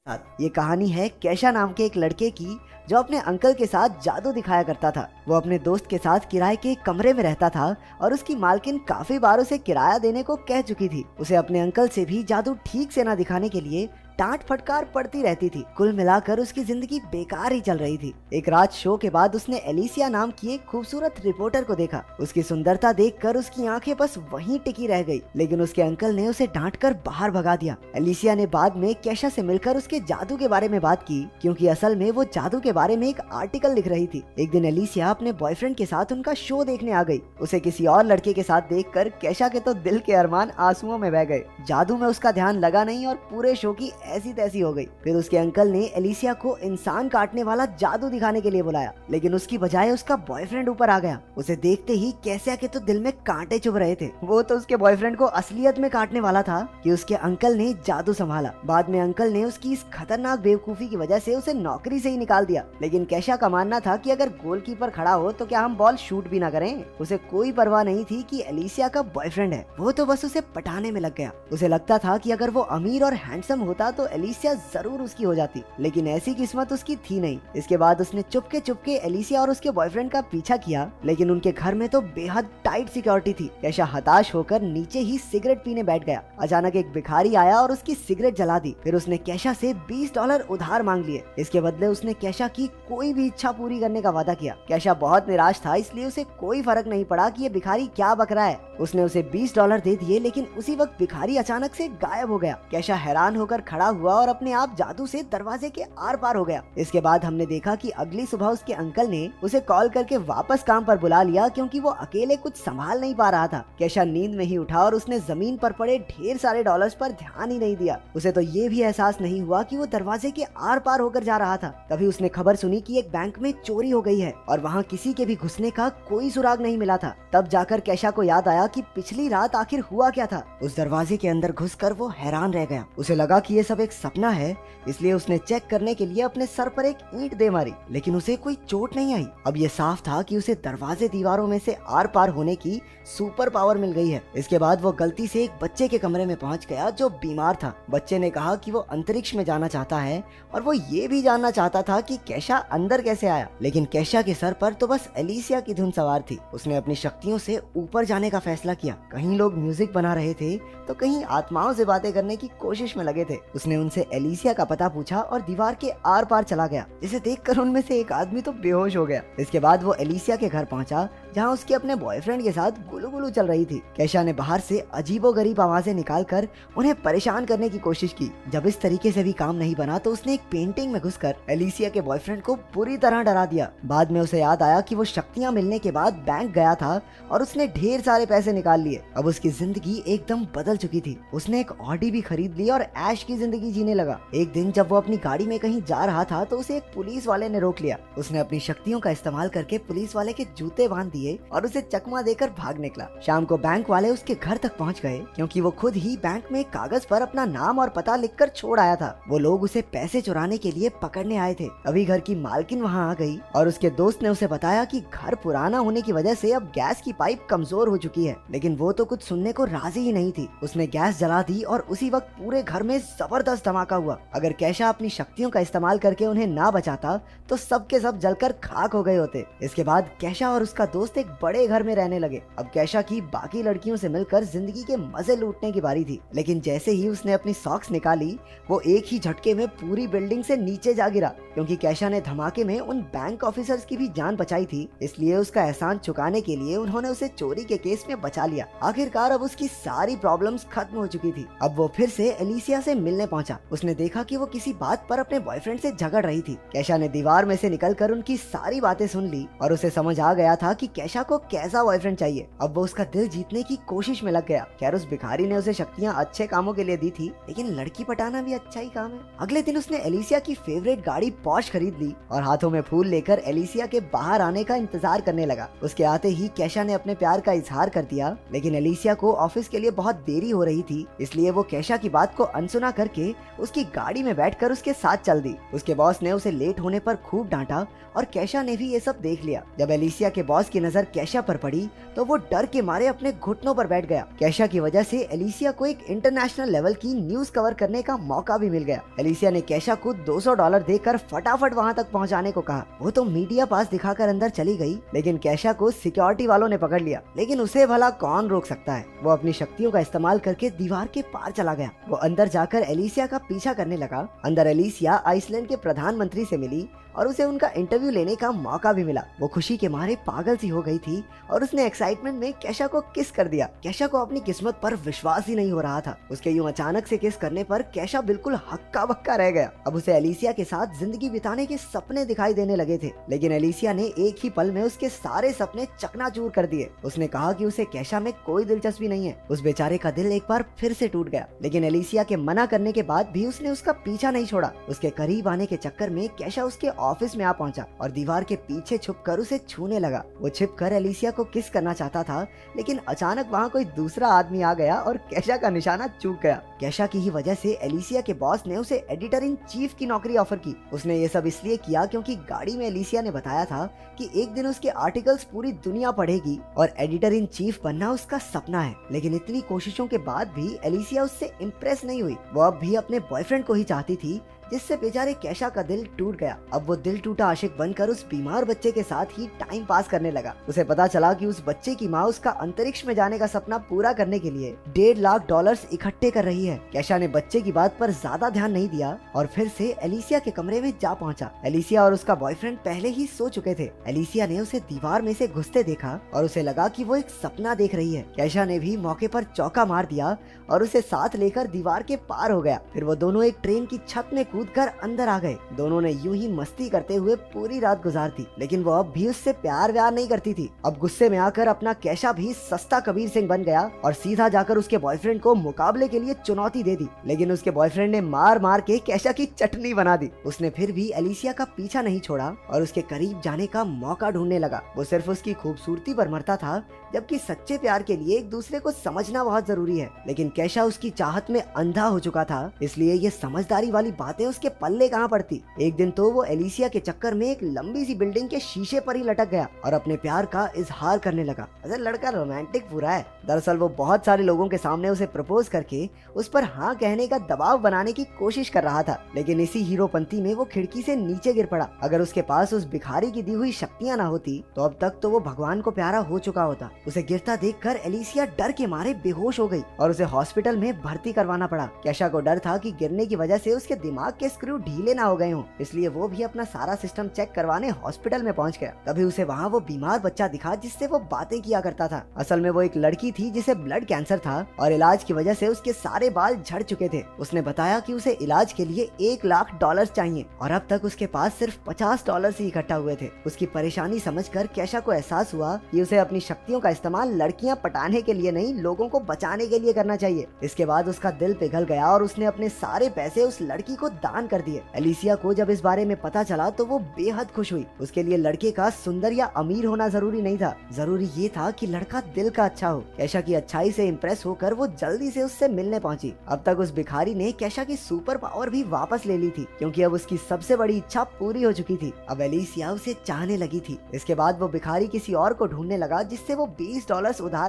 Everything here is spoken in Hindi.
ये कहानी है कैशा नाम के एक लड़के की जो अपने अंकल के साथ जादू दिखाया करता था। वो अपने दोस्त के साथ किराए के एक कमरे में रहता था और उसकी मालकिन काफी बार उसे किराया देने को कह चुकी थी। उसे अपने अंकल से भी जादू ठीक से ना दिखाने के लिए डांट फटकार पड़ती रहती थी। कुल मिलाकर उसकी जिंदगी बेकार ही चल रही थी। एक रात शो के बाद उसने एलिसिया नाम की एक खूबसूरत रिपोर्टर को देखा। उसकी सुंदरता देखकर उसकी आंखें बस वहीं टिकी रह गई, लेकिन उसके अंकल ने उसे डांट कर बाहर भगा दिया। एलिसिया ने बाद में कैशा से मिलकर उसके जादू के बारे में बात की, क्योंकि असल में वो जादू के बारे में एक आर्टिकल लिख रही थी। एक दिन एलिसिया अपने बॉयफ्रेंड के साथ उनका शो देखने आ गई। उसे किसी और लड़के के साथ देखकर कैशा के तो दिल के अरमान आंसुओं में बह गए। जादू में उसका ध्यान लगा नहीं और पूरे शो की ऐसी तैसी हो गई। फिर उसके अंकल ने एलिसिया को इंसान काटने वाला जादू दिखाने के लिए बुलाया, लेकिन उसकी बजाय उसका बॉयफ्रेंड ऊपर आ गया। उसे देखते ही कैसिया के तो दिल में कांटे चुभ रहे थे। वो तो उसके बॉयफ्रेंड को असलियत में काटने वाला था कि उसके अंकल ने जादू संभाला। बाद में अंकल ने उसकी इस खतरनाक बेवकूफी की वजह से उसे नौकरी से ही निकाल दिया। लेकिन कैशा का मानना था कि अगर गोलकीपर खड़ा हो तो क्या हम बॉल शूट भी ना करें। उसे कोई परवाह नहीं थी कि एलिसिया का बॉयफ्रेंड है, वो तो बस उसे पटाने में लग गया। उसे लगता था कि अगर वो अमीर और हैंडसम होता तो एलिसिया जरूर उसकी हो जाती, लेकिन ऐसी किस्मत उसकी थी नहीं। इसके बाद उसने चुपके चुपके एलिसिया और उसके बॉयफ्रेंड का पीछा किया, लेकिन उनके घर में तो बेहद टाइट सिक्योरिटी थी। कैशा हताश होकर नीचे ही सिगरेट पीने बैठ गया। अचानक एक भिखारी आया और उसकी सिगरेट जला दी। फिर उसने कैशा से $20 उधार मांग लिए। इसके बदले उसने कैशा की कोई भी इच्छा पूरी करने का वादा किया। कैशा बहुत निराश था, इसलिए उसे कोई फर्क नहीं पड़ा कि ये भिखारी क्या बक रहा है। उसने उसे $20 दे दिए, लेकिन उसी वक्त भिखारी अचानक से गायब हो गया। कैशा हैरान होकर खड़ा हुआ और अपने आप जादू से दरवाजे के आर पार हो गया। इसके बाद हमने देखा कि अगली सुबह उसके अंकल ने उसे कॉल करके वापस काम पर बुला लिया, क्योंकि वो अकेले कुछ संभाल नहीं पा रहा था। कैशा नींद में ही उठा और उसने जमीन पर पड़े ढेर सारे डॉलर्स पर ध्यान ही नहीं दिया। उसे तो ये भी एहसास नहीं हुआ कि वो दरवाजे के आर पार होकर जा रहा था। तभी उसने खबर सुनी कि एक बैंक में चोरी हो गई है और वहाँ किसी के भी घुसने का कोई सुराग नहीं मिला था। तब जाकर कैशा को याद आया कि पिछली रात आखिर हुआ क्या था। उस दरवाजे के अंदर घुसकर वो हैरान रह गया। उसे लगा कि ये सब एक सपना है, इसलिए उसने चेक करने के लिए अपने सर पर एक ईंट दे मारी, लेकिन उसे कोई चोट नहीं आई। अब ये साफ था कि उसे दरवाजे दीवारों में से आर पार होने की सुपर पावर मिल गई है। इसके बाद वो गलती से एक बच्चे के कमरे में पहुंच गया जो बीमार था। बच्चे ने कहा कि वो अंतरिक्ष में जाना चाहता है और वो ये भी जानना चाहता था कि कैशा अंदर कैसे आया। लेकिन कैशा के सर पर तो बस एलिसिया की धुन सवार थी। उसने अपनी शक्तियों से ऊपर जाने का फैसला किया। कहीं लोग म्यूजिक बना रहे थे तो कहीं आत्माओं से बातें करने की कोशिश में लगे थे। उसने उनसे एलिसिया का पता पूछा और दीवार के आर पार चला गया, जिसे देखकर उनमें से एक आदमी तो बेहोश हो गया। इसके बाद वो एलिसिया के घर पहुंचा, जहां उसके अपने बॉयफ्रेंड के साथ गुलू गुलू चल रही थी। कैशा ने बाहर से अजीबोगरीब आवाजें निकालकर उन्हें परेशान करने की कोशिश की। जब इस तरीके से भी काम नहीं बना तो उसने एक पेंटिंग में घुसकर एलिसिया के बॉयफ्रेंड को बुरी तरह डरा दिया। बाद में उसे याद आया कि वो शक्तियां मिलने के बाद बैंक गया था और उसने ढेर सारे पैसे निकाल लिए। अब उसकी जिंदगी एकदम बदल चुकी थी। उसने एक ऑडी भी खरीद ली और ऐश की जिंदगी जीने लगा। एक दिन जब वो अपनी गाड़ी में कहीं जा रहा था तो उसे एक पुलिस वाले ने रोक लिया। उसने अपनी शक्तियों का इस्तेमाल करके पुलिस वाले के जूते बांध दिए और उसे चकमा देकर भाग निकला। शाम को बैंक वाले उसके घर तक पहुंच गए, क्योंकि वो खुद ही बैंक में कागज पर अपना नाम और पता लिखकर छोड़ आया था। वो लोग उसे पैसे चुराने के लिए पकड़ने आए थे। अभी घर की मालकिन वहां आ गई और उसके दोस्त ने उसे बताया कि घर पुराना होने की वजह से अब गैस की पाइप कमजोर हो चुकी है, लेकिन वो तो कुछ सुनने को राजी ही नहीं थी। उसने गैस जला दी और उसी वक्त पूरे घर में जबरदस्त धमाका हुआ। अगर कैशा अपनी शक्तियों का इस्तेमाल करके उन्हें ना बचाता तो सब के सब जलकर खाक हो गए होते। इसके बाद कैशा और उसका दोस्त एक बड़े घर में रहने लगे। अब कैशा की बाकी लड़कियों से मिलकर जिंदगी के मजे लूटने की बारी थी, लेकिन जैसे ही उसने अपनी सॉक्स निकाली वो एक ही झटके में पूरी बिल्डिंग से नीचे जा गिरा। क्योंकि कैशा ने धमाके में उन बैंक ऑफिसर्स की भी जान बचाई थी, इसलिए उसका एहसान चुकाने के लिए उन्होंने उसे चोरी के केस में बचा लिया। आखिरकार अब उसकी सारी प्रॉब्लम्स खत्म हो चुकी थी। अब वो फिर से एलिसिया से मिलने पहुंचा। उसने देखा कि वो किसी बात पर अपने बॉयफ्रेंड से झगड़ रही थी। कैशा ने दीवार में से निकलकर उनकी सारी बातें सुन ली और उसे समझ आ गया था कि कैशा को कैसा बॉयफ्रेंड चाहिए। अब वो उसका दिल जीतने की कोशिश में लग गया। खैर उस भिखारी ने उसे शक्तियां अच्छे कामों के लिए दी थी, लेकिन लड़की पटाना भी अच्छा ही काम है। अगले दिन उसने एलिसिया की फेवरेट गाड़ी पॉश खरीद ली और हाथों में फूल लेकर एलिसिया के बाहर आने का इंतजार करने लगा। उसके आते ही कैशा ने अपने प्यार का इजहार कर दिया, लेकिन एलिसिया को ऑफिस के लिए बहुत देरी हो रही थी, इसलिए वो कैशा की बात को अनसुना कर करके उसकी गाड़ी में बैठकर उसके साथ चल दी। उसके बॉस ने उसे लेट होने पर खूब डांटा और कैशा ने भी ये सब देख लिया। जब एलिसिया के बॉस की नजर कैशा पर पड़ी तो वो डर के मारे अपने घुटनों पर बैठ गया। कैशा की वजह से एलिसिया को एक इंटरनेशनल लेवल की न्यूज कवर करने का मौका भी मिल गया। एलिसिया ने कैशा को $200 देकर फटाफट वहाँ तक पहुँचाने को कहा। वो तो मीडिया पास दिखाकर अंदर चली गई, लेकिन कैशा को सिक्योरिटी वालों ने पकड़ लिया। लेकिन उसे भला कौन रोक सकता है। वो अपनी शक्तियों का इस्तेमाल करके दीवार के पार चला गया। वो अंदर जाकर एलिसिया का पीछा करने लगा। अंदर एलिसिया आइसलैंड के प्रधानमंत्री से मिली और उसे उनका इंटरव्यू लेने का मौका भी मिला। वो खुशी के मारे पागल सी हो गई थी और उसने एक्साइटमेंट में कैशा को किस कर दिया। कैशा को अपनी किस्मत पर विश्वास ही नहीं हो रहा था। उसके यूं अचानक से किस करने पर कैशा बिल्कुल हक्का बक्का रह गया। अब उसे एलिसिया के साथ जिंदगी बिताने के सपने दिखाई देने लगे थे, लेकिन एलिसिया ने एक ही पल में उसके सारे सपने चकनाचूर कर दिए। उसने कहा कि उसे कैशा में कोई दिलचस्पी नहीं है। उस बेचारे का दिल एक बार फिर से टूट गया, लेकिन एलिसिया के मना करने के बाद भी उसने उसका पीछा नहीं छोड़ा। उसके करीब आने के चक्कर में कैशा उसके ऑफिस में आ पहुंचा और दीवार के पीछे छुपकर उसे छूने लगा। वो छिपकर एलिसिया को किस करना चाहता था, लेकिन अचानक वहाँ कोई दूसरा आदमी आ गया और कैशा का निशाना चूक गया। कैशा की ही वजह से एलिसिया के बॉस ने उसे एडिटर इन चीफ की नौकरी ऑफर की। उसने ये सब इसलिए किया क्योंकि गाड़ी में एलिसिया ने बताया था कि एक दिन उसके आर्टिकल्स पूरी दुनिया पढ़ेगी और एडिटर इन चीफ बनना उसका सपना है। लेकिन इतनी कोशिशों के बाद भी एलिसिया उससे इम्प्रेस नहीं हुई। वो अब भी अपने बॉयफ्रेंड को ही चाहती थी, जिससे बेचारे कैशा का दिल टूट गया। अब वो दिल टूटा आशिक बनकर उस बीमार बच्चे के साथ ही टाइम पास करने लगा। उसे पता चला कि उस बच्चे की माँ उसका अंतरिक्ष में जाने का सपना पूरा करने के लिए $1.5 लाख इकट्ठे कर रही है। कैशा ने बच्चे की बात पर ज्यादा ध्यान नहीं दिया और फिर से एलिसिया के कमरे में जा पहुंचा। एलिसिया और उसका बॉयफ्रेंड पहले ही सो चुके थे। एलिसिया ने उसे दीवार में से घुसते देखा और उसे लगा कि वो एक सपना देख रही है। कैशा ने भी मौके पर चौका मार दिया और उसे साथ लेकर दीवार के पार हो गया। फिर वो दोनों एक ट्रेन की छत में कूदकर अंदर आ गए। दोनों ने यूं ही मस्ती करते हुए पूरी रात गुजार दी, लेकिन वो अब भी उससे प्यार व्यार नहीं करती थी। अब गुस्से में आकर अपना कैशा भी सस्ता कबीर सिंह बन गया और सीधा जाकर उसके बॉयफ्रेंड को मुकाबले के लिए चुनौती दे दी। लेकिन उसके बॉयफ्रेंड ने मार मार के कैशा की चटनी बना दी। उसने फिर भी एलिसिया का पीछा नहीं छोड़ा और उसके करीब जाने का मौका ढूंढने लगा। वो सिर्फ उसकी खूबसूरती पर मरता था, जबकि सच्चे प्यार के लिए एक दूसरे को समझना बहुत जरूरी है। लेकिन कैशा उसकी चाहत में अंधा हो चुका था, इसलिए ये समझदारी वाली बातें उसके पल्ले कहाँ पड़ती। एक दिन तो वो एलिसिया के चक्कर में एक लंबी सी बिल्डिंग के शीशे पर ही लटक गया और अपने प्यार का इजहार करने लगा। अरे लड़का रोमांटिक पूरा है। दरअसल वो बहुत सारे लोगों के सामने उसे प्रपोज करके उस पर हाँ कहने का दबाव बनाने की कोशिश कर रहा था, लेकिन इसी हीरोपंती में वो खिड़की से नीचे गिर पड़ा। अगर उसके पास उस भिखारी की दी हुई शक्तियाँ ना होती तो अब तक तो वो भगवान को प्यारा हो चुका होता। उसे गिरता देखकर एलिसिया डर के मारे बेहोश हो गई और उसे हॉस्पिटल में भर्ती करवाना पड़ा। कैशा को डर था कि गिरने की वजह से उसके दिमाग के स्क्रू ढीले ना हो गए हों, इसलिए वो भी अपना सारा सिस्टम चेक करवाने हॉस्पिटल में पहुंच गया। तभी उसे वहाँ वो बीमार बच्चा दिखा जिससे वो बातें किया करता था। असल में वो एक लड़की थी जिसे ब्लड कैंसर था और इलाज की वजह से उसके सारे बाल झड़ चुके थे। उसने बताया कि उसे इलाज के लिए $1 लाख चाहिए और अब तक उसके पास सिर्फ $50 ही इकट्ठा हुए थे। उसकी परेशानी समझकर कैशा को एहसास हुआ कि उसे अपनी शक्तियों का इस्तेमाल लड़कियां पटाने के लिए नहीं, लोगों को बचाने के लिए करना चाहिए। इसके बाद उसका दिल पिघल गया और उसने अपने सारे पैसे उस लड़की को दान कर दिए। एलिसिया को जब इस बारे में पता चला तो वो बेहद खुश हुई। उसके लिए लड़के का सुंदर या अमीर होना जरूरी नहीं था, जरूरी ये था कि लड़का दिल का अच्छा हो। कैशा की अच्छाई से इम्प्रेस होकर वो जल्दी से उससे मिलने पहुंची। अब तक उस भिखारी ने कैशा की सुपर पावर भी वापस ले ली थी, क्योंकि अब उसकी सबसे बड़ी इच्छा पूरी हो चुकी थी। अब एलिसिया उसे चाहने लगी थी। इसके बाद वो भिखारी किसी और को ढूंढने लगा जिससे वो $20 उधार